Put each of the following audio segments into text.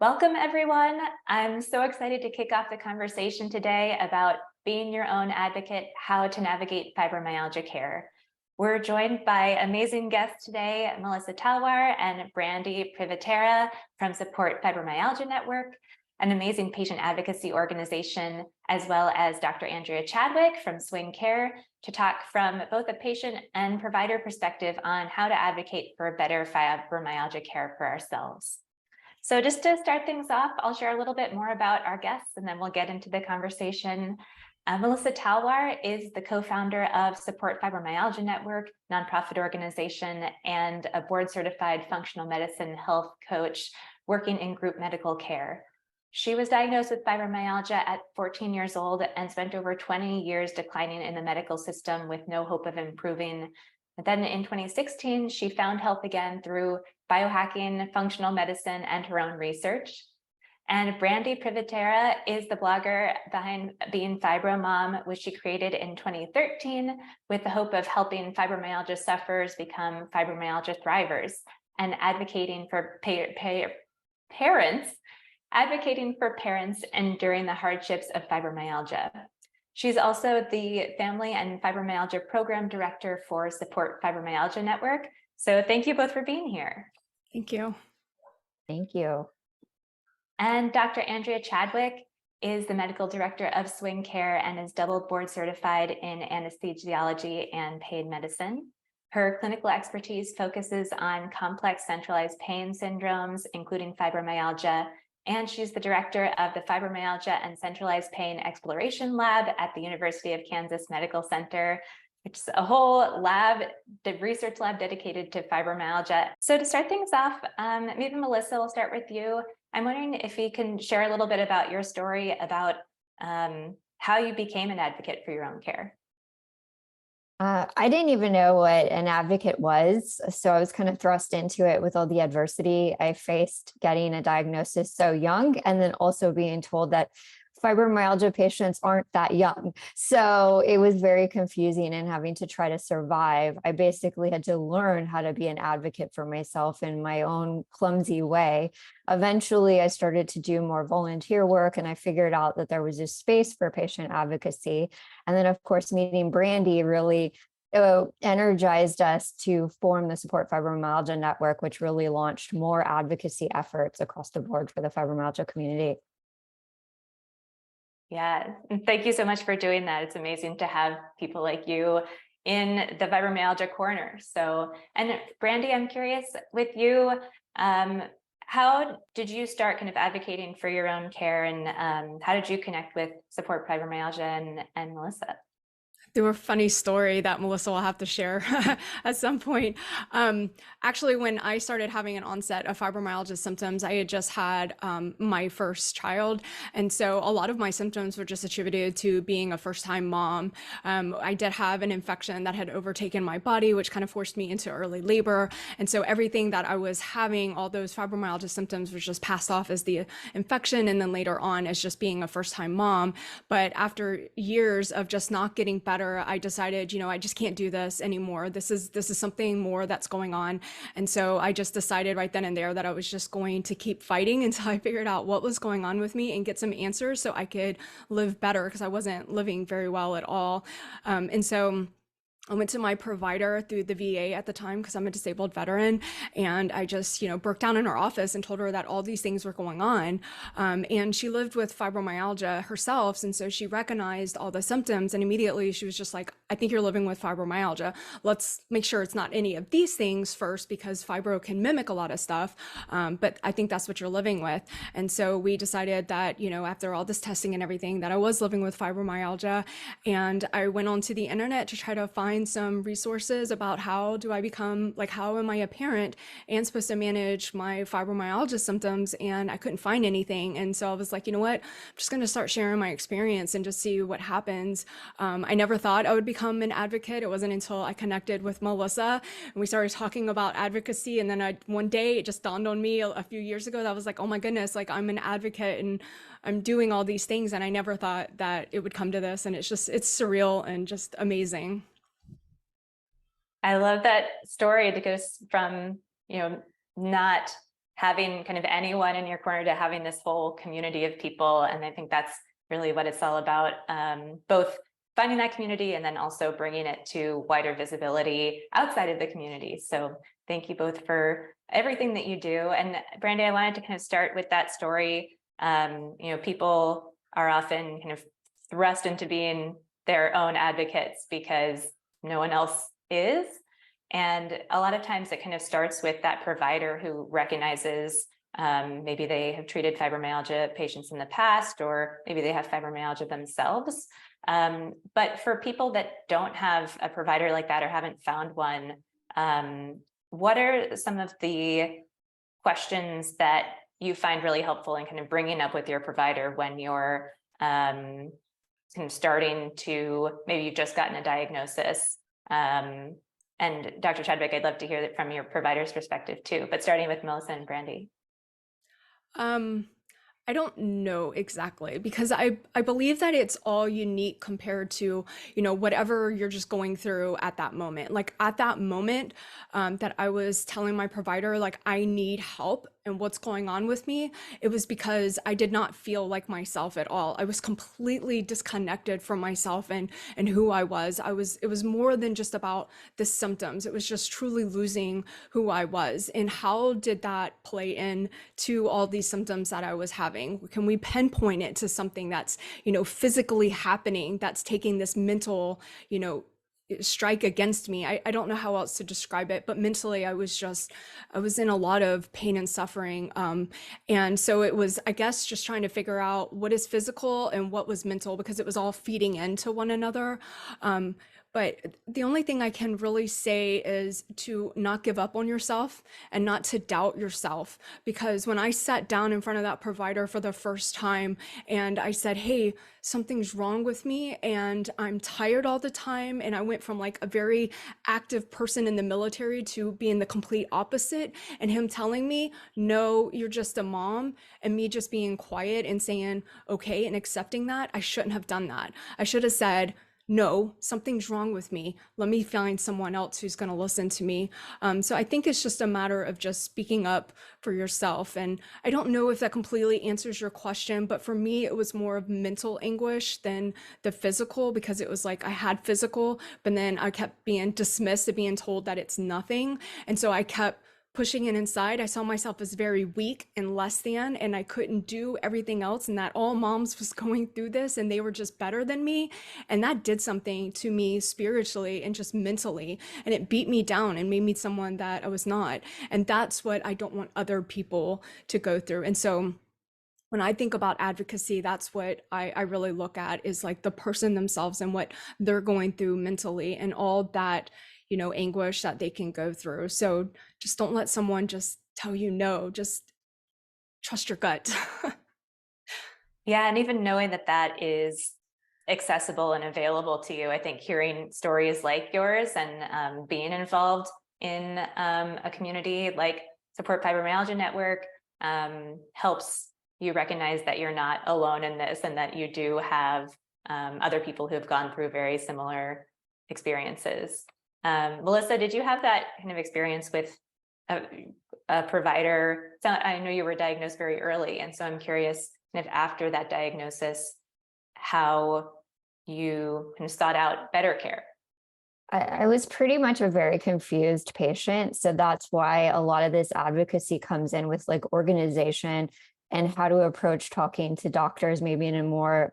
Welcome, everyone. I'm so excited to kick off the conversation today about being your own advocate, how to navigate fibromyalgia care. We're joined by amazing guests today, Melissa Talwar and Brandi Privitera from Support Fibromyalgia Network, an amazing patient advocacy organization, as well as Dr. Andrea Chadwick from Swing Care to talk from both a patient and provider perspective on how to advocate for better fibromyalgia care for ourselves. So just to start things off, I'll share a little bit more about our guests and then we'll get into the conversation. Melissa Talwar is the co-founder of Support Fibromyalgia Network, nonprofit organization, and a board-certified functional medicine health coach working in group medical care. She was diagnosed with fibromyalgia at 14 years old and spent over 20 years declining in the medical system with no hope of improving. And then in 2016, she found help again through biohacking, functional medicine, and her own research. And Brandi Privitera is the blogger behind Being Fibro Mom, which she created in 2013 with the hope of helping fibromyalgia sufferers become fibromyalgia thrivers and advocating for parents enduring the hardships of fibromyalgia. She's also the Family and Fibromyalgia Program Director for Support Fibromyalgia Network. So thank you both for being here. Thank you. Thank you. And Dr. Andrea Chadwick is the Medical Director of Swing Care and is double board certified in anesthesiology and pain medicine. Her clinical expertise focuses on complex centralized pain syndromes, including fibromyalgia, and she's the director of the Fibromyalgia and Centralized Pain Exploration Lab at the University of Kansas Medical Center, which is a whole lab, the research lab dedicated to fibromyalgia. So to start things off, maybe Melissa, we'll start with you. I'm wondering if you can share a little bit about your story about how you became an advocate for your own care. I didn't even know what an advocate was, so I was kind of thrust into it with all the adversity I faced getting a diagnosis so young, and then also being told that fibromyalgia patients aren't that young. So it was very confusing and having to try to survive. I basically had to learn how to be an advocate for myself in my own clumsy way. Eventually, I started to do more volunteer work and I figured out that there was a space for patient advocacy. And then, of course, meeting Brandi really energized us to form the Support Fibromyalgia Network, which really launched more advocacy efforts across the board for the fibromyalgia community. Yeah, thank you so much for doing that. It's amazing to have people like you in the fibromyalgia corner. So, and Brandi, I'm curious with you, how did you start kind of advocating for your own care, and how did you connect with Support Fibromyalgia and Melissa? Through a funny story that Melissa will have to share at some point. Actually, when I started having an onset of fibromyalgia symptoms, I had just had my first child. And so a lot of my symptoms were just attributed to being a first-time mom. I did have an infection that had overtaken my body, which kind of forced me into early labor. And so everything that I was having, all those fibromyalgia symptoms was just passed off as the infection and then later on as just being a first-time mom. But after years of just not getting better, I decided, I just can't do this anymore. This is something more that's going on. And so I just decided right then and there that I was just going to keep fighting until I figured out what was going on with me and get some answers so I could live better, because I wasn't living very well at all. And so I went to my provider through the VA at the time because I'm a disabled veteran, and I just, broke down in her office and told her that all these things were going on. And she lived with fibromyalgia herself, and so she recognized all the symptoms, and immediately she was just like, I think you're living with fibromyalgia. Let's make sure it's not any of these things first, because fibro can mimic a lot of stuff, but I think that's what you're living with. And so we decided that, after all this testing and everything, that I was living with fibromyalgia, and I went onto the internet to try to find some resources about how do I become, how am I a parent and supposed to manage my fibromyalgia symptoms, and I couldn't find anything. And so I was like, you know what, I'm just going to start sharing my experience and just see what happens. I never thought I would become an advocate. It wasn't until I connected with Melissa and we started talking about advocacy, and then one day it just dawned on me a few years ago that I was like, oh my goodness, I'm an advocate and I'm doing all these things, and I never thought that it would come to this, and it's surreal and just amazing. I love that story that goes from, not having kind of anyone in your corner to having this whole community of people. And I think that's really what it's all about, both finding that community and then also bringing it to wider visibility outside of the community. So thank you both for everything that you do. And Brandi, I wanted to kind of start with that story. People are often kind of thrust into being their own advocates because no one else is. And a lot of times it kind of starts with that provider who recognizes maybe they have treated fibromyalgia patients in the past, or maybe they have fibromyalgia themselves. But for people that don't have a provider like that or haven't found one, what are some of the questions that you find really helpful in kind of bringing up with your provider when you're kind of starting to, maybe you've just gotten a diagnosis? And Dr. Chadwick, I'd love to hear that from your provider's perspective too, but starting with Melissa and Brandi. I don't know exactly, because I believe that it's all unique compared to, whatever you're just going through at that moment. Like at that moment that I was telling my provider, like, I need help and what's going on with me, it was because I did not feel like myself at all. I was completely disconnected from myself and who I was. It was more than just about the symptoms. It was just truly losing who I was. And how did that play in to all these symptoms that I was having? Can we pinpoint it to something that's, physically happening, that's taking this mental, strike against me? I don't know how else to describe it, but mentally I was in a lot of pain and suffering. And so it was, I guess, just trying to figure out what is physical and what was mental, because it was all feeding into one another. But the only thing I can really say is to not give up on yourself and not to doubt yourself. Because when I sat down in front of that provider for the first time and I said, hey, something's wrong with me and I'm tired all the time, and I went from like a very active person in the military to being the complete opposite, and him telling me, no, you're just a mom, and me just being quiet and saying, okay, and accepting that, I shouldn't have done that. I should have said, no, something's wrong with me. Let me find someone else who's going to listen to me. So I think it's just a matter of just speaking up for yourself. And I don't know if that completely answers your question, but for me, it was more of mental anguish than the physical, because it was like I had physical, but then I kept being dismissed and being told that it's nothing. And so I kept pushing it inside. I saw myself as very weak and less than, and I couldn't do everything else, and that all moms was going through this and they were just better than me. And that did something to me spiritually and just mentally, and it beat me down and made me someone that I was not. And that's what I don't want other people to go through. And so when I think about advocacy, that's what I really look at, is like the person themselves and what they're going through mentally and all that, anguish that they can go through. So just don't let someone just tell you no, just trust your gut. Yeah, and even knowing that that is accessible and available to you, I think hearing stories like yours and being involved in a community like Support Fibromyalgia Network helps you recognize that you're not alone in this, and that you do have other people who have gone through very similar experiences. Melissa, did you have that kind of experience with a provider? So I know you were diagnosed very early, and so I'm curious if after that diagnosis, how you kind of sought out better care. I was pretty much a very confused patient. So that's why a lot of this advocacy comes in with like organization and how to approach talking to doctors, maybe in a more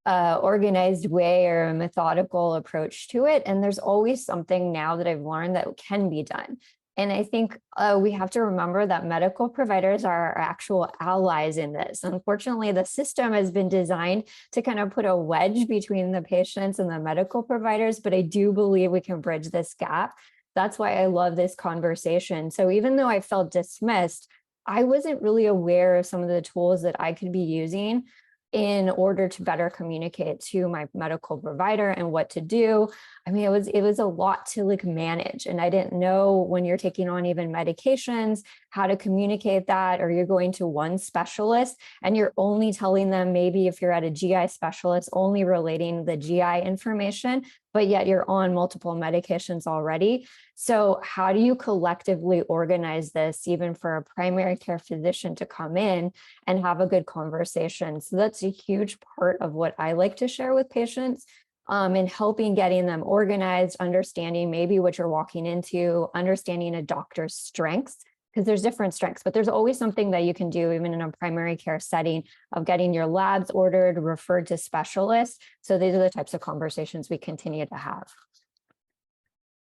organized way or a methodical approach to it. And there's always something now that I've learned that can be done. And I think we have to remember that medical providers are our actual allies in this. Unfortunately, the system has been designed to kind of put a wedge between the patients and the medical providers, but I do believe we can bridge this gap. That's why I love this conversation. So even though I felt dismissed, I wasn't really aware of some of the tools that I could be using in order to better communicate to my medical provider and what to do. I mean, it was a lot to like manage. And I didn't know when you're taking on even medications, how to communicate that, or you're going to one specialist and you're only telling them, maybe if you're at a GI specialist, only relating the GI information, but yet you're on multiple medications already. So how do you collectively organize this, even for a primary care physician to come in and have a good conversation? So that's a huge part of what I like to share with patients, in helping getting them organized, understanding maybe what you're walking into, understanding a doctor's strengths, because there's different strengths, but there's always something that you can do even in a primary care setting of getting your labs ordered, referred to specialists. So these are the types of conversations we continue to have.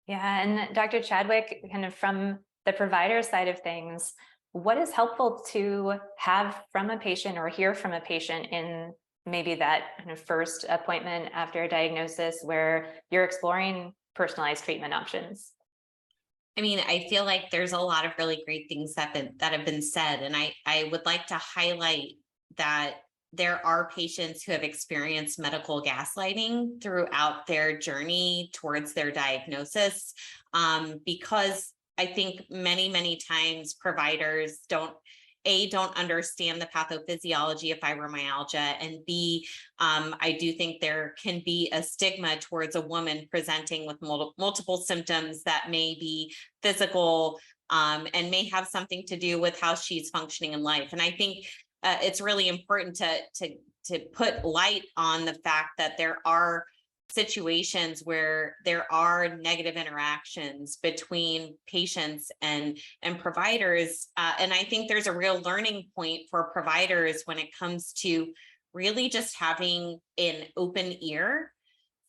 Yeah, and Dr. Chadwick, kind of from the provider side of things, what is helpful to have from a patient or hear from a patient in maybe that kind of first appointment after a diagnosis where you're exploring personalized treatment options? I mean, I feel like there's a lot of really great things that have been said. And I would like to highlight that there are patients who have experienced medical gaslighting throughout their journey towards their diagnosis, because I think many times providers don't understand the pathophysiology of fibromyalgia, and B, I do think there can be a stigma towards a woman presenting with multiple symptoms that may be physical, and may have something to do with how she's functioning in life. And I think it's really important to put light on the fact that there are situations where there are negative interactions between patients and providers, and I think there's a real learning point for providers when it comes to really just having an open ear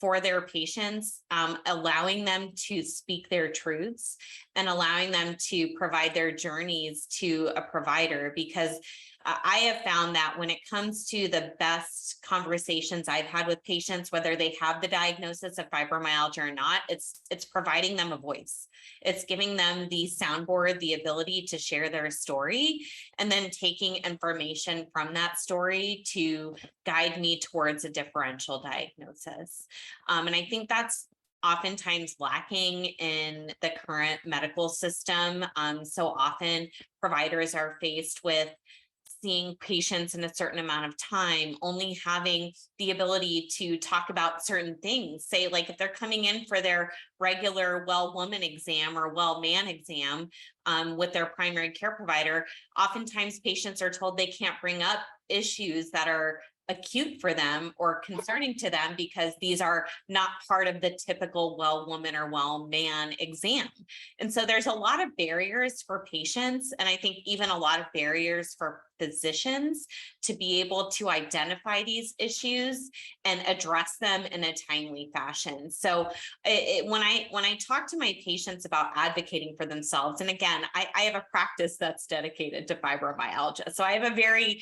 for their patients, allowing them to speak their truths and allowing them to provide their journeys to a provider. Because I have found that when it comes to the best conversations I've had with patients, whether they have the diagnosis of fibromyalgia or not, it's providing them a voice. It's giving them the soundboard, the ability to share their story, and then taking information from that story to guide me towards a differential diagnosis. And I think that's oftentimes lacking in the current medical system. So often providers are faced with seeing patients in a certain amount of time, only having the ability to talk about certain things. Say, like if they're coming in for their regular well woman exam or well man exam with their primary care provider, oftentimes patients are told they can't bring up issues that are acute for them or concerning to them because these are not part of the typical well woman or well man exam. And so there's a lot of barriers for patients, and I think even a lot of barriers for physicians to be able to identify these issues and address them in a timely fashion. So when I talk to my patients about advocating for themselves, and again, I have a practice that's dedicated to fibromyalgia, so I have a very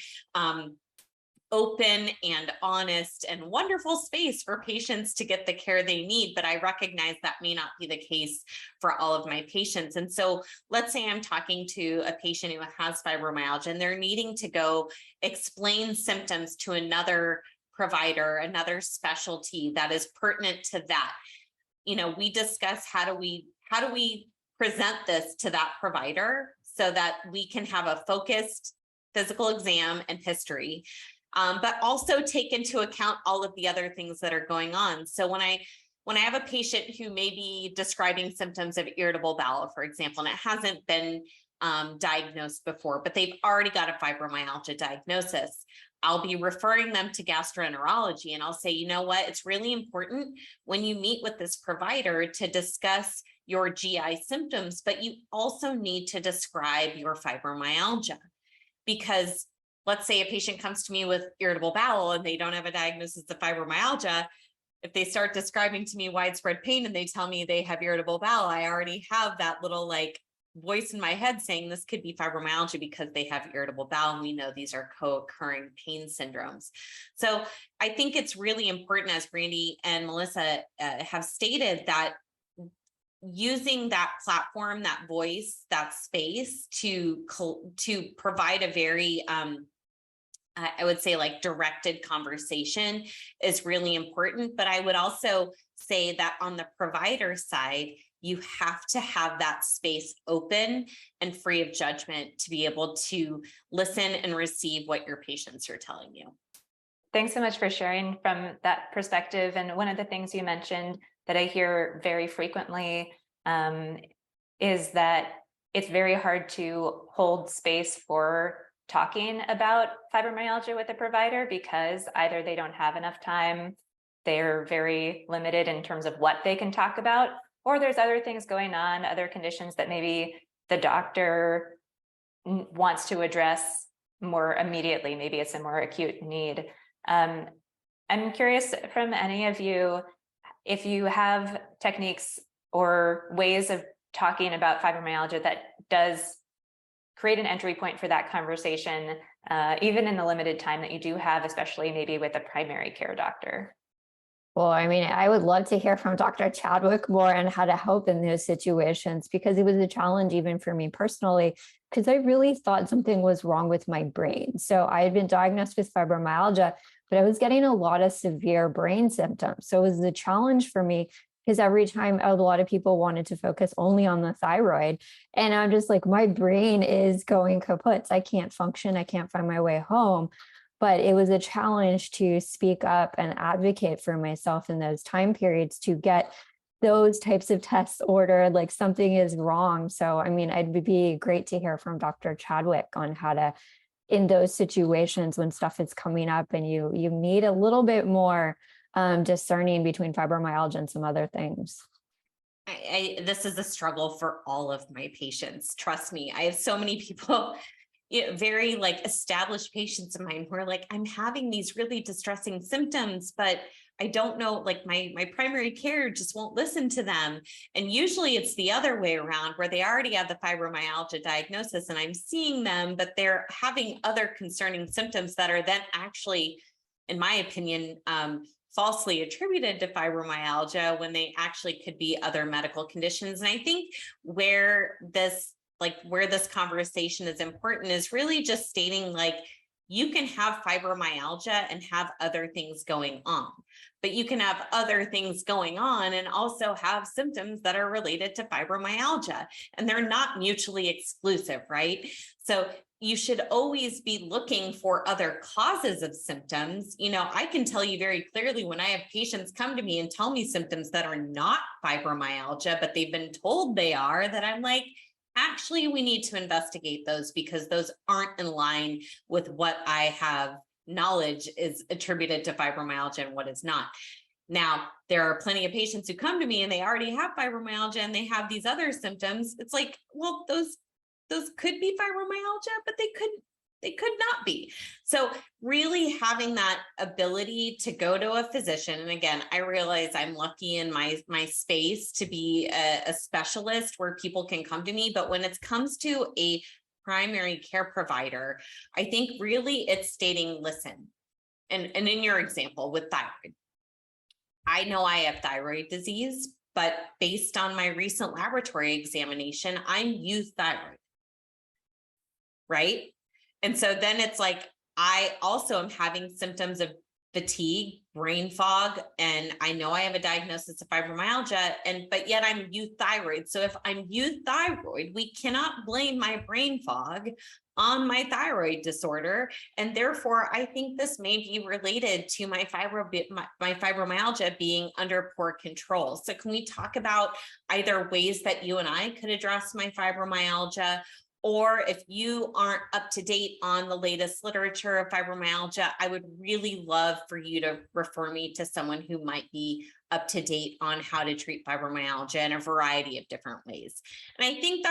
open and honest and wonderful space for patients to get the care they need. But I recognize that may not be the case for all of my patients. And so let's say I'm talking to a patient who has fibromyalgia and they're needing to go explain symptoms to another provider, another specialty that is pertinent to that. You know, we discuss how do we present this to that provider so that we can have a focused physical exam and history, but also take into account all of the other things that are going on. So when I have a patient who may be describing symptoms of irritable bowel, for example, and it hasn't been diagnosed before, but they've already got a fibromyalgia diagnosis, I'll be referring them to gastroenterology, and I'll say, you know what, it's really important when you meet with this provider to discuss your GI symptoms, but you also need to describe your fibromyalgia. Because let's say a patient comes to me with irritable bowel and they don't have a diagnosis of fibromyalgia. If they start describing to me widespread pain and they tell me they have irritable bowel, I already have that little like voice in my head saying this could be fibromyalgia because they have irritable bowel, and we know these are co-occurring pain syndromes. So I think it's really important, as Brandi and Melissa have stated, that using that platform, that voice, that space to provide a very I would say like directed conversation is really important. But I would also say that on the provider side, you have to have that space open and free of judgment to be able to listen and receive what your patients are telling you. Thanks so much for sharing from that perspective. And one of the things you mentioned that I hear very frequently is that it's very hard to hold space for talking about fibromyalgia with a provider because either they don't have enough time, they're very limited in terms of what they can talk about, or there's other things going on, other conditions that maybe the doctor wants to address more immediately. Maybe it's a more acute need. I'm curious from any of you, if you have techniques or ways of talking about fibromyalgia that does create an entry point for that conversation, even in the limited time that you do have, especially maybe with a primary care doctor. Well, I mean, I would love to hear from Dr. Chadwick more on how to help in those situations, because it was a challenge even for me personally, because I really thought something was wrong with my brain. So I had been diagnosed with fibromyalgia, but I was getting a lot of severe brain symptoms. So it was a challenge for me because every time a lot of people wanted to focus only on the thyroid. And I'm just like, my brain is going kaput. I can't function. I can't find my way home. But it was a challenge to speak up and advocate for myself in those time periods to get those types of tests ordered, like something is wrong. So, I mean, it'd be great to hear from Dr. Chadwick on how to, in those situations when stuff is coming up and you need a little bit more discerning between fibromyalgia and some other things. This is a struggle for all of my patients. Trust me, I have so many people, very like established patients of mine who are like, I'm having these really distressing symptoms, but I don't know, like my primary care just won't listen to them. And usually it's the other way around, where they already have the fibromyalgia diagnosis and I'm seeing them, but they're having other concerning symptoms that are then actually, in my opinion, falsely attributed to fibromyalgia when they actually could be other medical conditions. And I think where this conversation is important is really just stating, like, you can have fibromyalgia and have other things going on, but you can have other things going on and also have symptoms that are related to fibromyalgia, and they're not mutually exclusive, right? So you should always be looking for other causes of symptoms. I can tell you very clearly when I have patients come to me and tell me symptoms that are not fibromyalgia, but they've been told they are, that I'm like, actually, we need to investigate those because those aren't in line with what I have knowledge is attributed to fibromyalgia and what is not. Now, there are plenty of patients who come to me and they already have fibromyalgia and they have these other symptoms. It's like, well, those could be fibromyalgia, but they could not be. So really having that ability to go to a physician. And again, I realize I'm lucky in my space to be a specialist where people can come to me. But when it comes to a primary care provider, I think really it's stating, listen, and in your example with thyroid, I know I have thyroid disease, but based on my recent laboratory examination, I'm euthyroid. Right? And so then it's like, I also am having symptoms of fatigue, brain fog, and I know I have a diagnosis of fibromyalgia, but yet I'm euthyroid. So if I'm euthyroid, we cannot blame my brain fog on my thyroid disorder. And therefore, I think this may be related to my fibromyalgia being under poor control. So can we talk about either ways that you and I could address my fibromyalgia? Or if you aren't up to date on the latest literature of fibromyalgia, I would really love for you to refer me to someone who might be up to date on how to treat fibromyalgia in a variety of different ways. And I think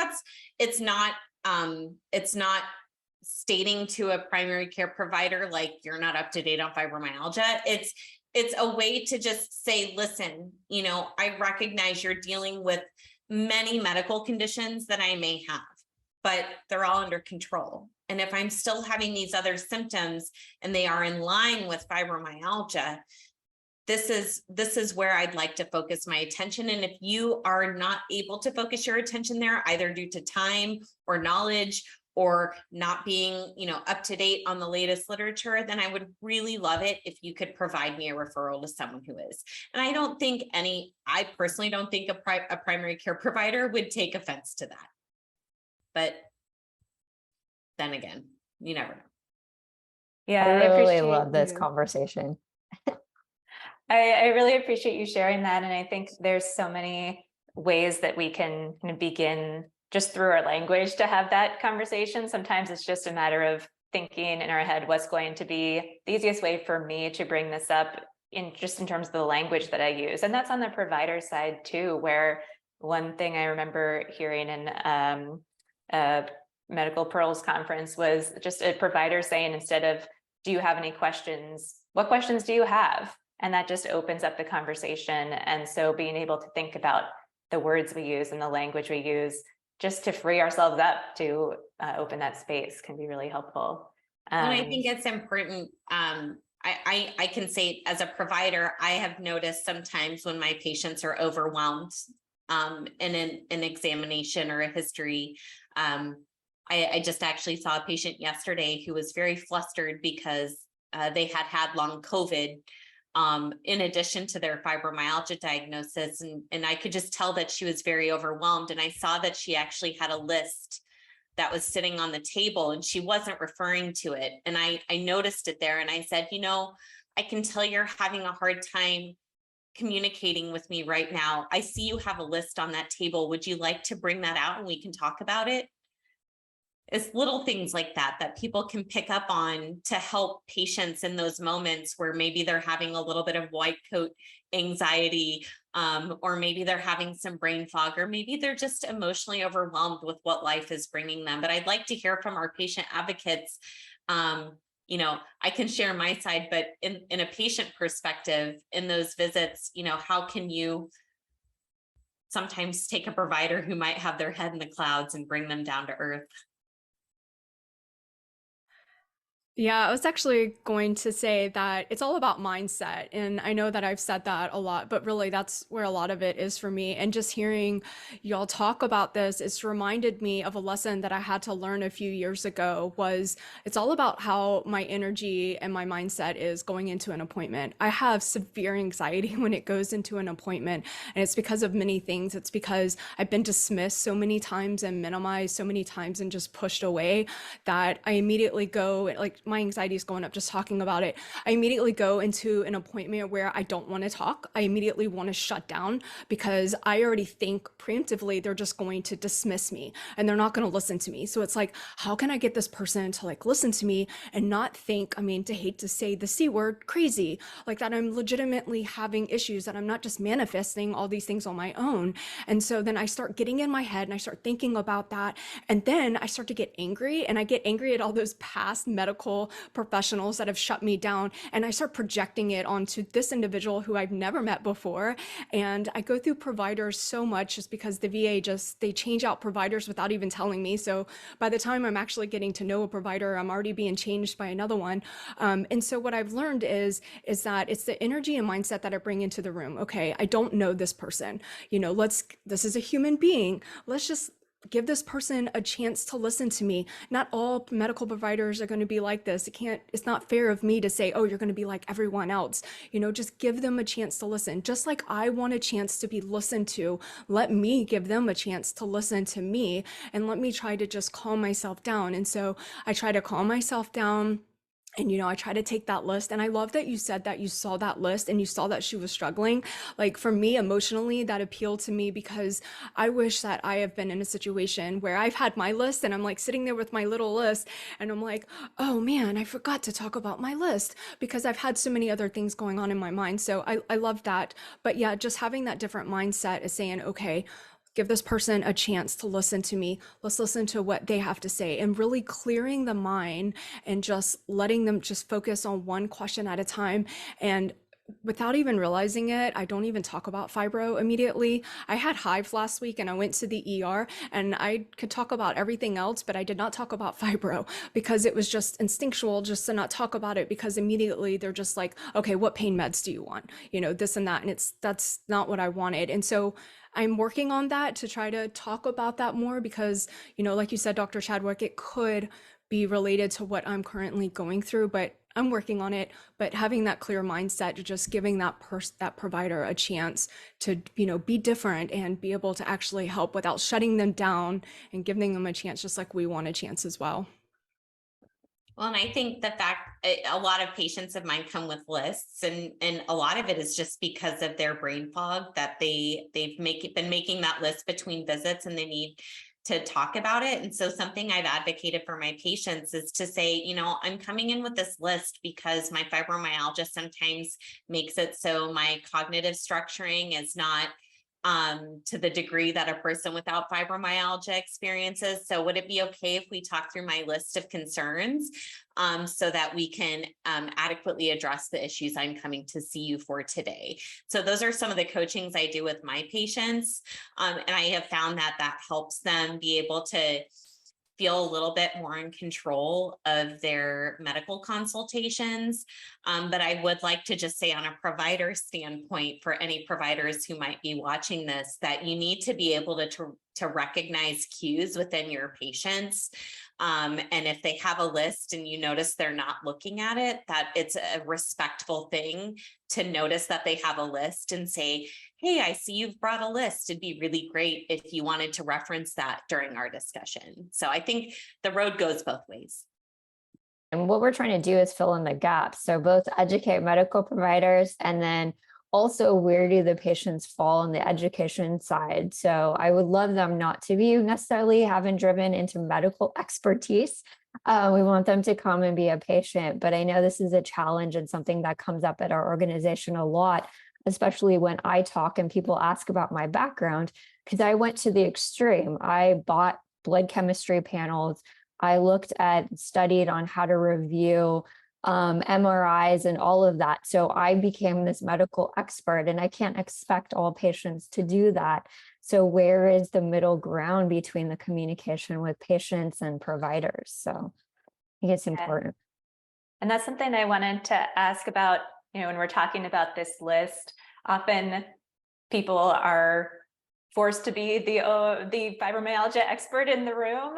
it's not stating to a primary care provider, like, you're not up to date on fibromyalgia. It's a way to just say, listen, I recognize you're dealing with many medical conditions that I may have, but they're all under control. And if I'm still having these other symptoms and they are in line with fibromyalgia, this is where I'd like to focus my attention. And if you are not able to focus your attention there, either due to time or knowledge or not being, up to date on the latest literature, then I would really love it if you could provide me a referral to someone who is. And I personally don't think a primary care provider would take offense to that. But then again, you never know. Yeah, I really appreciate love this you. conversation. I really appreciate you sharing that. And I think there's so many ways that we can kind of begin just through our language to have that conversation. Sometimes it's just a matter of thinking in our head what's going to be the easiest way for me to bring this up in terms of the language that I use. And that's on the provider side too, where one thing I remember hearing in a Medical Pearls conference was just a provider saying, instead of, do you have any questions? What questions do you have? And that just opens up the conversation. And so being able to think about the words we use and the language we use just to free ourselves up to open that space can be really helpful. And I think it's important. I can say as a provider, I have noticed sometimes when my patients are overwhelmed in an examination or a history. I just actually saw a patient yesterday who was very flustered because they had had long COVID in addition to their fibromyalgia diagnosis. And I could just tell that she was very overwhelmed. And I saw that she actually had a list that was sitting on the table and she wasn't referring to it. And I noticed it there and I said, you know, I can tell you're having a hard time communicating with me right now. I see you have a list on that table. Would you like to bring that out and we can talk about it? It's little things like that that people can pick up on to help patients in those moments where maybe they're having a little bit of white coat anxiety, or maybe they're having some brain fog, or maybe they're just emotionally overwhelmed with what life is bringing them. But I'd like to hear from our patient advocates. You know, I can share my side, but in a patient perspective, in those visits, you know, how can you sometimes take a provider who might have their head in the clouds and bring them down to earth? Yeah, I was actually going to say that it's all about mindset. And I know that I've said that a lot, but really that's where a lot of it is for me. And just hearing y'all talk about this, it's reminded me of a lesson that I had to learn a few years ago. Was it's all about how my energy and my mindset is going into an appointment. I have severe anxiety when it goes into an appointment, and it's because of many things. It's because I've been dismissed so many times and minimized so many times and just pushed away that I immediately go, like, my anxiety is going up just talking about it. I immediately go into an appointment where I don't want to talk. I immediately want to shut down because I already think preemptively they're just going to dismiss me and they're not going to listen to me. So it's like, how can I get this person to like listen to me and not think, I mean, to hate to say the C word, crazy, like that I'm legitimately having issues, that I'm not just manifesting all these things on my own. And so then I start getting in my head and I start thinking about that. And then I start to get angry, and I get angry at all those past medical professionals that have shut me down. And I start projecting it onto this individual who I've never met before. And I go through providers so much just because the VA they change out providers without even telling me. So by the time I'm actually getting to know a provider, I'm already being changed by another one. And so what I've learned is that it's the energy and mindset that I bring into the room. Okay, I don't know this person. You know, this is a human being. Let's just give this person a chance to listen to me. Not all medical providers are going to be like this. It's not fair of me to say, oh, you're going to be like everyone else. You know, just give them a chance to listen. Just like I want a chance to be listened to, let me give them a chance to listen to me, and let me try to just calm myself down. And so I try to calm myself down. And, you know, I try to take that list. And I love that you said that you saw that list and you saw that she was struggling. Like, for me, emotionally, that appealed to me because I wish that I have been in a situation where I've had my list and I'm like sitting there with my little list and I'm like, oh man, I forgot to talk about my list because I've had so many other things going on in my mind. So I love that. But yeah, just having that different mindset is saying, okay, give this person a chance to listen to me. Let's listen to what they have to say, and really clearing the mind and just letting them just focus on one question at a time. And without even realizing it, I don't even talk about fibro immediately. I had hives last week and I went to the ER and I could talk about everything else, but I did not talk about fibro because it was just instinctual just to not talk about it, because immediately they're just like, okay, what pain meds do you want? You know, this and that. And that's not what I wanted. And so I'm working on that to try to talk about that more because, you know, like you said, Dr. Chadwick, it could be related to what I'm currently going through, but I'm working on it. But having that clear mindset to just giving that provider a chance to, you know, be different and be able to actually help without shutting them down, and giving them a chance just like we want a chance as well. Well, and I think the fact a lot of patients of mine come with lists, and a lot of it is just because of their brain fog that they've been making that list between visits, and they need to talk about it. And so something I've advocated for my patients is to say, you know, I'm coming in with this list because my fibromyalgia sometimes makes it so my cognitive structuring is not to the degree that a person without fibromyalgia experiences. So would it be okay if we talk through my list of concerns so that we can adequately address the issues I'm coming to see you for today? So those are some of the coachings I do with my patients. And I have found that that helps them be able to feel a little bit more in control of their medical consultations. But I would like to just say, on a provider standpoint, for any providers who might be watching this, that you need to be able to recognize cues within your patients. And if they have a list and you notice they're not looking at it, that it's a respectful thing to notice that they have a list and say, hey, I see you've brought a list. It'd be really great if you wanted to reference that during our discussion. So I think the road goes both ways. And what we're trying to do is fill in the gaps. So both educate medical providers, and then also where do the patients fall on the education side. So I would love them not to be necessarily having driven into medical expertise. We want them to come and be a patient, but I know this is a challenge and something that comes up at our organization a lot, especially when I talk and people ask about my background, because I went to the extreme. I bought blood chemistry panels. I looked at, studied on how to review MRIs and all of that. So I became this medical expert, and I can't expect all patients to do that. So where is the middle ground between the communication with patients and providers? So I think it's important. And that's something I wanted to ask about, you know, when we're talking about this list. Often people are forced to be the fibromyalgia expert in the room.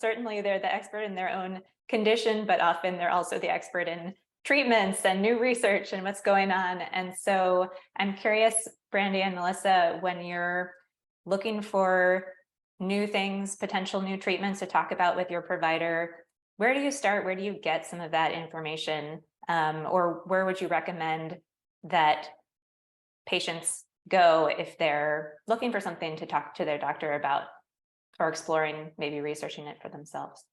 Certainly they're the expert in their own condition, but often they're also the expert in treatments and new research and what's going on. And so I'm curious, Brandi and Melissa, when you're looking for new things, potential new treatments to talk about with your provider, where do you start? Where do you get some of that information? Or where would you recommend that patients go if they're looking for something to talk to their doctor about, or exploring, maybe researching it for themselves?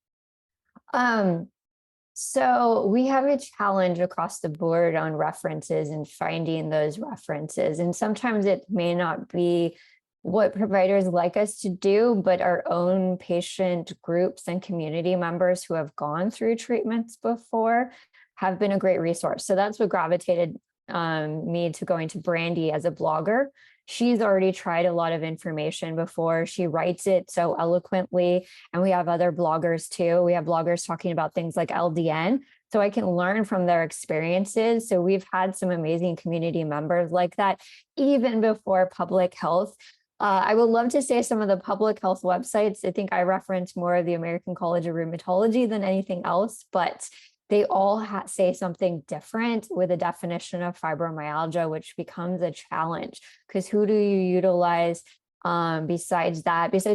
So we have a challenge across the board on references and finding those references. And sometimes it may not be what providers like us to do, but our own patient groups and community members who have gone through treatments before have been a great resource. So that's what gravitated me to going to Brandi as a blogger. She's already tried a lot of information before. She writes it so eloquently. And we have other bloggers too. We have bloggers talking about things like LDN. So I can learn from their experiences. So we've had some amazing community members like that, even before public health. I would love to say some of the public health websites. I think I reference more of the American College of Rheumatology than anything else, but they all say something different with a definition of fibromyalgia, which becomes a challenge, because who do you utilize besides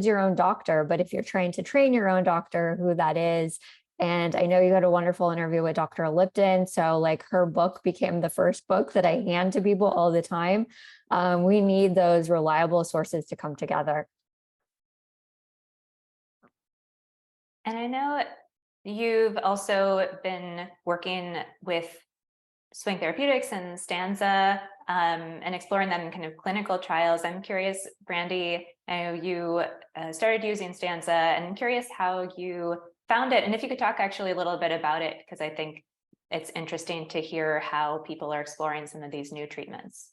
your own doctor? But if you're trying to train your own doctor, who that is. And I know you had a wonderful interview with Dr. Lipton. So like her book became the first book that I hand to people all the time. We need those reliable sources to come together. And I know you've also been working with Swing Therapeutics and Stanza and exploring them in kind of clinical trials. I'm curious, Brandi, I know you started using Stanza, and I'm curious how you found it. And if you could talk actually a little bit about it, because I think it's interesting to hear how people are exploring some of these new treatments.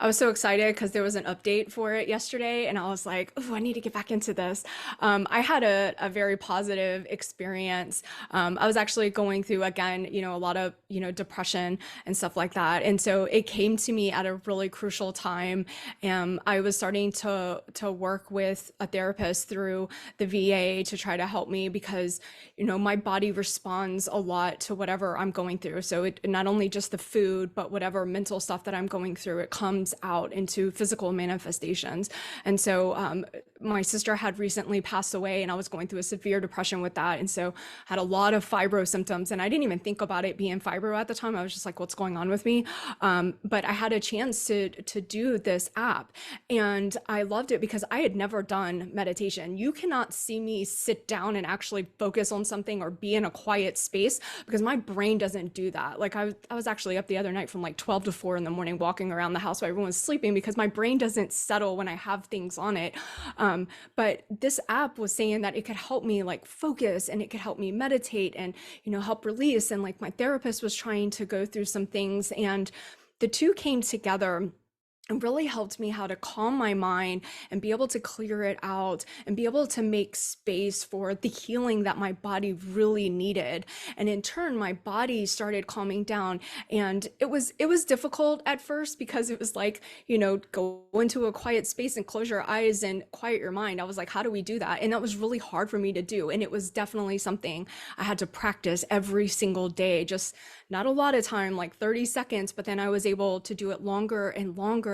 I was so excited because there was an update for it yesterday, and I was like, oh, I need to get back into this. I had a very positive experience. I was actually going through, again, a lot of, depression and stuff like that. And so it came to me at a really crucial time. And I was starting to work with a therapist through the VA to try to help me because, my body responds a lot to whatever I'm going through. So it not only just the food, but whatever mental stuff that I'm going through, it comes comes out into physical manifestations. And so my sister had recently passed away, and I was going through a severe depression with that. And so had a lot of fibro symptoms, and I didn't even think about it being fibro at the time. I was just like, what's going on with me? But I had a chance to do this app, and I loved it because I had never done meditation. You cannot see me sit down and actually focus on something or be in a quiet space because my brain doesn't do that. Like I was actually up the other night from like 12 to 4 in the morning walking around the house while everyone's sleeping because my brain doesn't settle when I have things on it. But this app was saying that it could help me like focus, and it could help me meditate and, help release. And like my therapist was trying to go through some things, and the two came together and really helped me how to calm my mind and be able to clear it out and be able to make space for the healing that my body really needed. And in turn, my body started calming down. And it was difficult at first because it was like, go into a quiet space and close your eyes and quiet your mind. I was like, how do we do that? And that was really hard for me to do. And it was definitely something I had to practice every single day, just not a lot of time, like 30 seconds, but then I was able to do it longer and longer.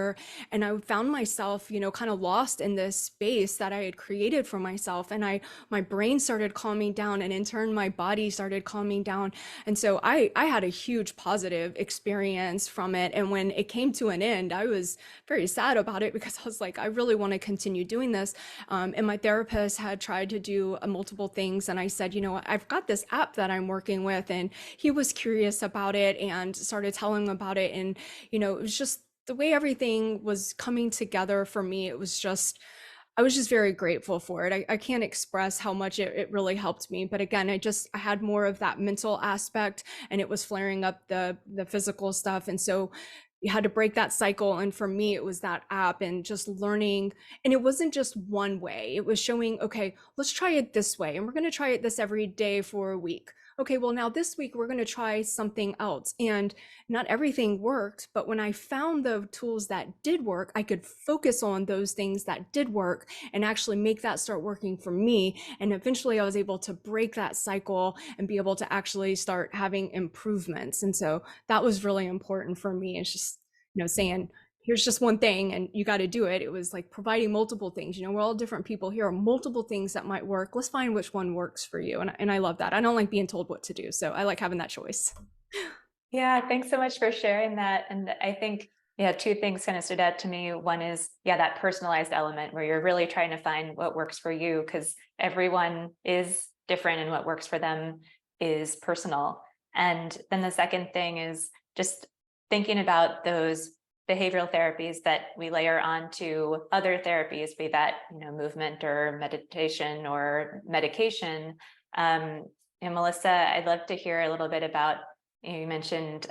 And I found myself, kind of lost in this space that I had created for myself. And my brain started calming down, and in turn, my body started calming down. And so I had a huge positive experience from it. And when it came to an end, I was very sad about it because I was like, I really want to continue doing this. And my therapist had tried to do multiple things. And I said, I've got this app that I'm working with. And he was curious about it and started telling him about it. And, it was just the way everything was coming together for me. I was just very grateful for it. I can't express how much it really helped me. But again, I had more of that mental aspect, and it was flaring up the physical stuff. And so you had to break that cycle. And for me, it was that app and just learning. And it wasn't just one way. It was showing, okay, let's try it this way. And we're going to try it this every day for a week. Okay, well, now this week we're going to try something else. And not everything worked, but when I found the tools that did work, I could focus on those things that did work and actually make that start working for me. And eventually I was able to break that cycle and be able to actually start having improvements. And so that was really important for me. It's just, saying, here's just one thing and you got to do it. It was like providing multiple things. We're all different people. Here are multiple things that might work. Let's find which one works for you. And I love that. I don't like being told what to do. So I like having that choice. Yeah, thanks so much for sharing that. And I think, two things kind of stood out to me. One is, that personalized element where you're really trying to find what works for you, because everyone is different and what works for them is personal. And then the second thing is just thinking about those behavioral therapies that we layer onto other therapies, be that, movement or meditation or medication. And Melissa, I'd love to hear a little bit about, you mentioned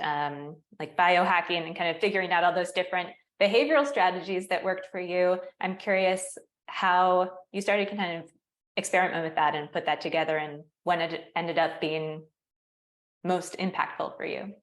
like biohacking and kind of figuring out all those different behavioral strategies that worked for you. I'm curious how you started to kind of experiment with that and put that together, and when it ended up being most impactful for you.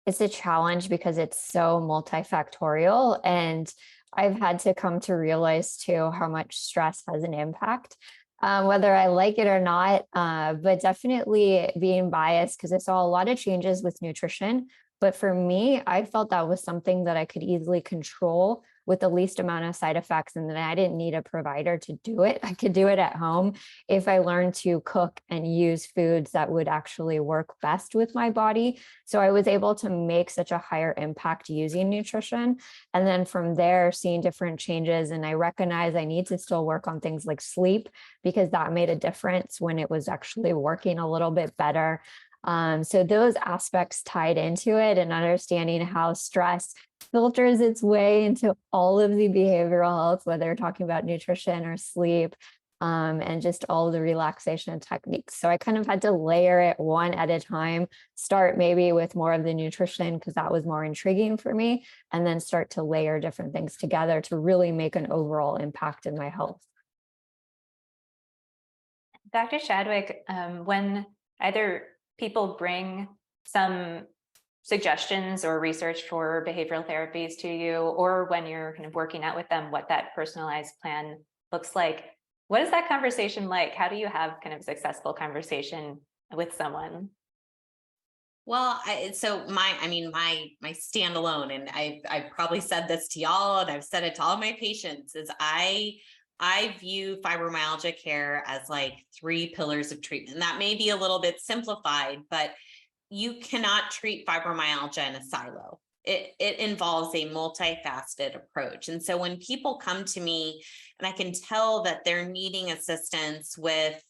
It's a challenge because it's so multifactorial, and I've had to come to realize too how much stress has an impact, whether I like it or not, but definitely being biased because I saw a lot of changes with nutrition. But for me, I felt that was something that I could easily control with the least amount of side effects, and then I didn't need a provider to do it. I could do it at home if I learned to cook and use foods that would actually work best with my body. So I was able to make such a higher impact using nutrition. And then from there, seeing different changes. And I recognize I need to still work on things like sleep, because that made a difference when it was actually working a little bit better. So those aspects tied into it, and understanding how stress filters its way into all of the behavioral health, whether you're talking about nutrition or sleep, and just all of the relaxation techniques. So I kind of had to layer it one at a time, start maybe with more of the nutrition because that was more intriguing for me, and then start to layer different things together to really make an overall impact in my health. Dr. Chadwick, when either people bring some suggestions or research for behavioral therapies to you, or when you're kind of working out with them what that personalized plan looks like, what is that conversation like? How do you have kind of a successful conversation with someone? Well, my standalone, and I've probably said this to y'all, and I've said it to all my patients, is I view fibromyalgia care as like 3 pillars of treatment. That may be a little bit simplified, but you cannot treat fibromyalgia in a silo. It involves a multifaceted approach. And so when people come to me and I can tell that they're needing assistance with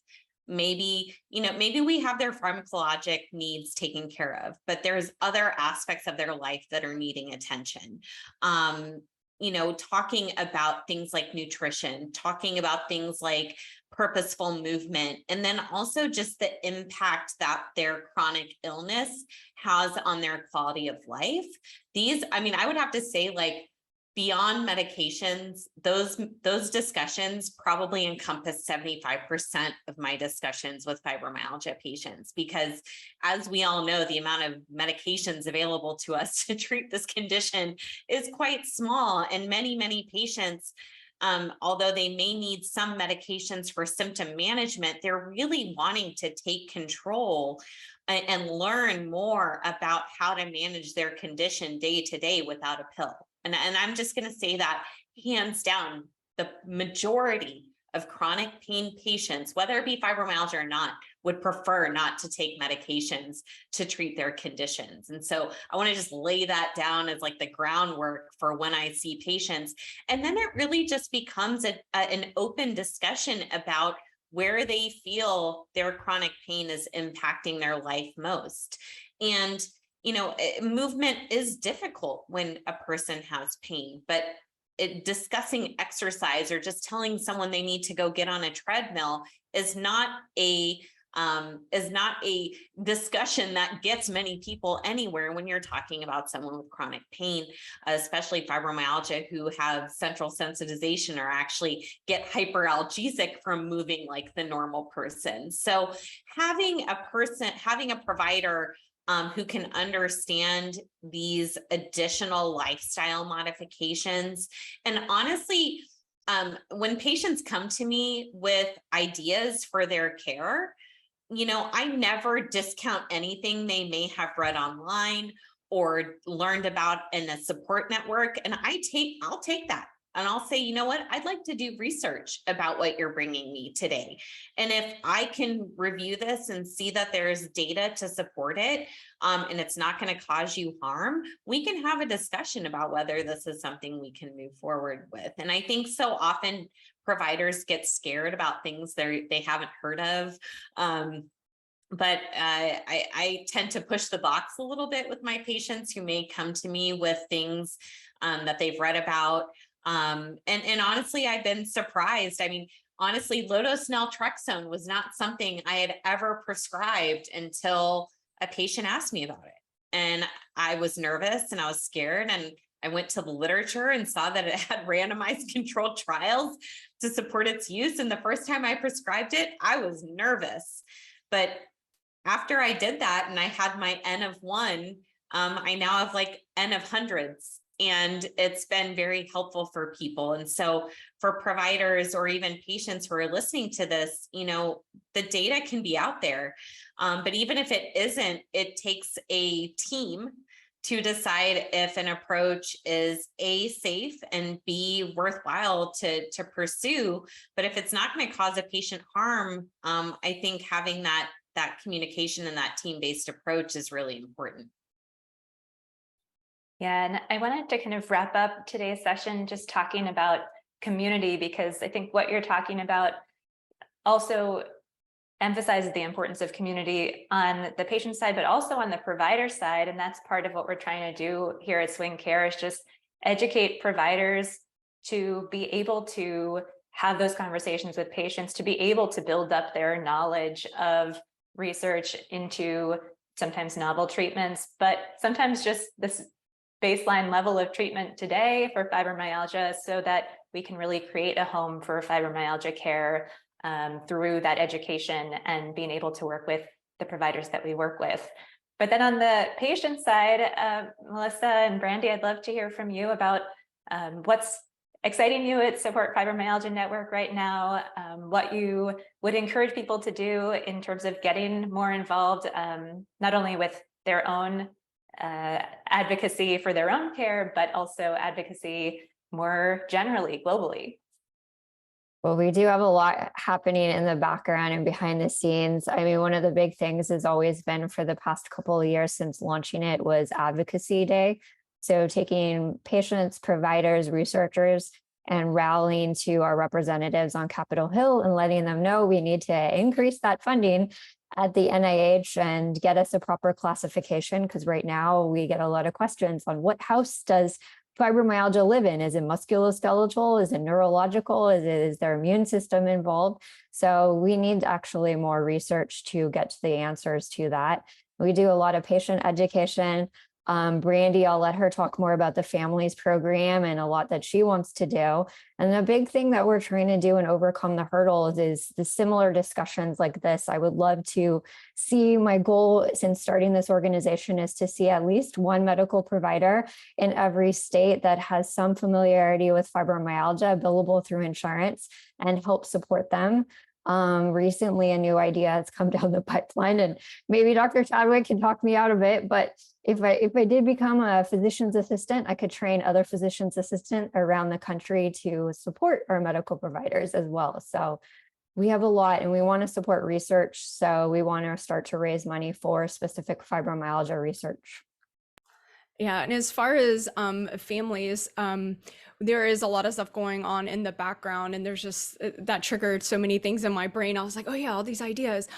maybe we have their pharmacologic needs taken care of, but there's other aspects of their life that are needing attention. Talking about things like nutrition, talking about things like purposeful movement, and then also just the impact that their chronic illness has on their quality of life. I would have to say, like, beyond medications, those discussions probably encompass 75% of my discussions with fibromyalgia patients, because as we all know, the amount of medications available to us to treat this condition is quite small. And many patients, although they may need some medications for symptom management, they're really wanting to take control and learn more about how to manage their condition day to day without a pill. And I'm just going to say that hands down, the majority of chronic pain patients, whether it be fibromyalgia or not, would prefer not to take medications to treat their conditions. And so I want to just lay that down as like the groundwork for when I see patients. And then it really just becomes an open discussion about where they feel their chronic pain is impacting their life most. And movement is difficult when a person has pain, but discussing exercise or just telling someone they need to go get on a treadmill is not a discussion that gets many people anywhere when you're talking about someone with chronic pain, especially fibromyalgia, who have central sensitization or actually get hyperalgesic from moving like the normal person. So having a provider who can understand these additional lifestyle modifications. And honestly, when patients come to me with ideas for their care, I never discount anything they may have read online or learned about in a support network. And I'll take that. And I'll say, you know what, I'd like to do research about what you're bringing me today. And if I can review this and see that there's data to support it, and it's not going to cause you harm, we can have a discussion about whether this is something we can move forward with. And I think so often providers get scared about things they haven't heard of. But I tend to push the box a little bit with my patients who may come to me with things that they've read about. And honestly, I've been surprised. I mean, honestly, low-dose naltrexone was not something I had ever prescribed until a patient asked me about it. And I was nervous and I was scared. And I went to the literature and saw that it had randomized controlled trials to support its use. And the first time I prescribed it, I was nervous. But after I did that and I had my N of 1, I now have like N of hundreds. And it's been very helpful for people. And so for providers or even patients who are listening to this, the data can be out there. But even if it isn't, it takes a team to decide if an approach is A, safe, and B, worthwhile to pursue. But if it's not going to cause a patient harm, I think having that communication and that team-based approach is really important. Yeah, and I wanted to kind of wrap up today's session just talking about community, because I think what you're talking about also emphasizes the importance of community on the patient side, but also on the provider side. And that's part of what we're trying to do here at Swing Care, is just educate providers to be able to have those conversations with patients, to be able to build up their knowledge of research into sometimes novel treatments, but sometimes just this baseline level of treatment today for fibromyalgia, so that we can really create a home for fibromyalgia care through that education and being able to work with the providers that we work with. But then on the patient side, Melissa and Brandi, I'd love to hear from you about what's exciting you at Support Fibromyalgia Network right now, what you would encourage people to do in terms of getting more involved, not only with their own advocacy for their own care, but also advocacy more generally, globally? Well, we do have a lot happening in the background and behind the scenes. I mean, one of the big things has always been for the past couple of years since launching it was Advocacy Day. So taking patients, providers, researchers, and rallying to our representatives on Capitol Hill and letting them know we need to increase that funding at the NIH and get us a proper classification, because right now we get a lot of questions on what house does fibromyalgia live in? Is it musculoskeletal? Is it neurological? Is their immune system involved? So we need actually more research to get to the answers to that. We do a lot of patient education. Brandi, I'll let her talk more about the families program and a lot that she wants to do. And the big thing that we're trying to do and overcome the hurdles is the similar discussions like this. I would love to see, my goal since starting this organization is to see at least one medical provider in every state that has some familiarity with fibromyalgia, billable through insurance, and help support them. Recently, a new idea has come down the pipeline, and maybe Dr. Chadwick can talk me out of it, but if I did become a physician's assistant, I could train other physician's assistants around the country to support our medical providers as well. So we have a lot, and we want to support research. So we want to start to raise money for specific fibromyalgia research. Yeah, and as far as families, there is a lot of stuff going on in the background, and there's just that triggered so many things in my brain. I was like, oh yeah, all these ideas.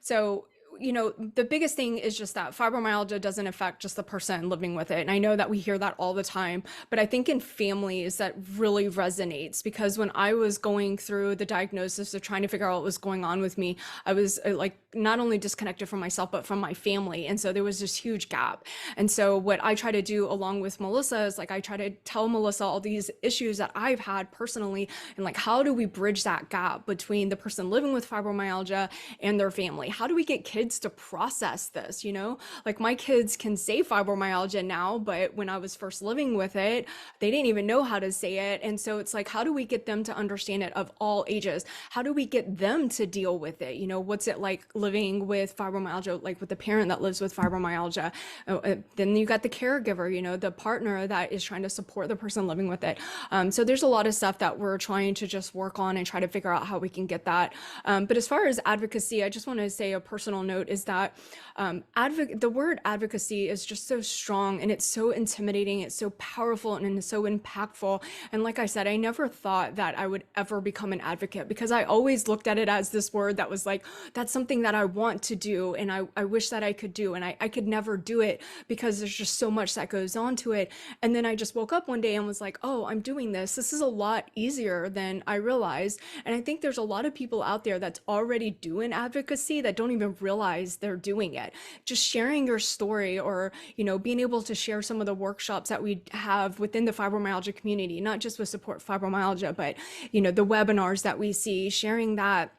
So you know, the biggest thing is just that fibromyalgia doesn't affect just the person living with it. And I know that we hear that all the time, but I think in families that really resonates, because when I was going through the diagnosis of trying to figure out what was going on with me, I was like not only disconnected from myself, but from my family. And so there was this huge gap. And so what I try to do along with Melissa is like, I try to tell Melissa all these issues that I've had personally, and like, how do we bridge that gap between the person living with fibromyalgia and their family? How do we get kids to process this? You know, like my kids can say fibromyalgia now, but when I was first living with it, they didn't even know how to say it. And so it's like, how do we get them to understand it of all ages? How do we get them to deal with it? You know, what's it like living with fibromyalgia, like with the parent that lives with fibromyalgia? Then you got the caregiver, you know, the partner that is trying to support the person living with it. So there's a lot of stuff that we're trying to just work on and try to figure out how we can get that. But as far as advocacy, I just want to say a personal note is that the word advocacy is just so strong, and it's so intimidating, it's so powerful, and it's so impactful. And like I said, I never thought that I would ever become an advocate, because I always looked at it as this word that was like, that's something that I want to do, and I wish that I could do, and I could never do it because there's just so much that goes on to it. And then I just woke up one day and was like, oh, I'm doing this. This is a lot easier than I realized. And I think there's a lot of people out there that's already doing advocacy that don't even realize they're doing it. Just sharing your story, or, you know, being able to share some of the workshops that we have within the fibromyalgia community, not just with Support Fibromyalgia, but, you know, the webinars that we see, sharing that.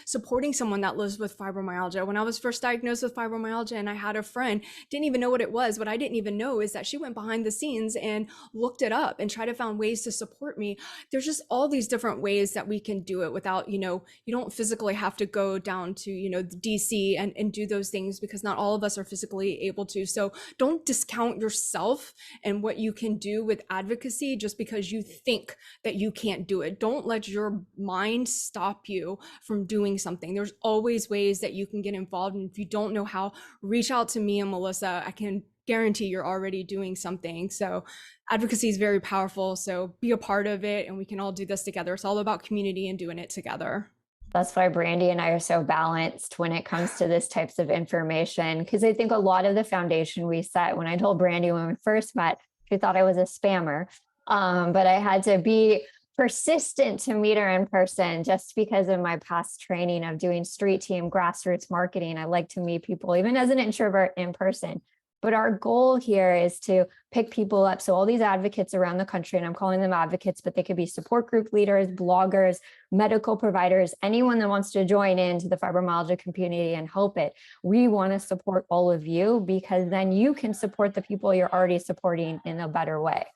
Supporting someone that lives with fibromyalgia. When I was first diagnosed with fibromyalgia and I had a friend, didn't even know what it was. What I didn't even know is that she went behind the scenes and looked it up and tried to find ways to support me. There's just all these different ways that we can do it without, you know, you don't physically have to go down to, you know, the DC and do those things, because not all of us are physically able to. So don't discount yourself and what you can do with advocacy just because you think that you can't do it. Don't let your mind stop you from doing something. There's always ways that you can get involved. And if you don't know how, reach out to me and Melissa. I can guarantee you're already doing something. So advocacy is very powerful. So be a part of it, and we can all do this together. It's all about community and doing it together. That's why Brandi and I are so balanced when it comes to this types of information, because I think a lot of the foundation we set, when I told Brandi when we first met, she thought I was a spammer, but I had to be persistent to meet her in person just because of my past training of doing street team, grassroots marketing. I like to meet people, even as an introvert, in person. But our goal here is to pick people up. So all these advocates around the country, and I'm calling them advocates, but they could be support group leaders, bloggers, medical providers, anyone that wants to join into the fibromyalgia community and help it. We want to support all of you, because then you can support the people you're already supporting in a better way.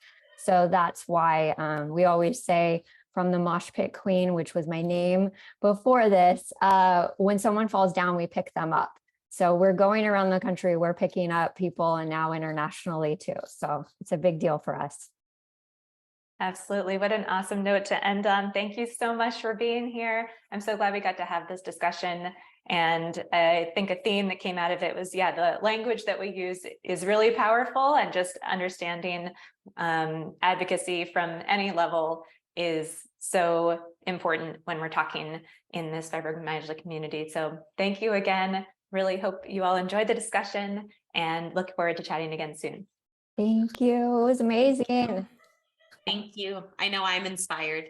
So that's why we always say, from the Mosh Pit Queen, which was my name before this, when someone falls down, we pick them up. So we're going around the country, we're picking up people, and now internationally too. So it's a big deal for us. Absolutely. What an awesome note to end on. Thank you so much for being here. I'm so glad we got to have this discussion. And I think a theme that came out of it was, yeah, the language that we use is really powerful, and just understanding advocacy from any level is so important when we're talking in this fibromyalgia community. So thank you again. Really hope you all enjoyed the discussion, and look forward to chatting again soon. Thank you. It was amazing. Thank you. I know I'm inspired.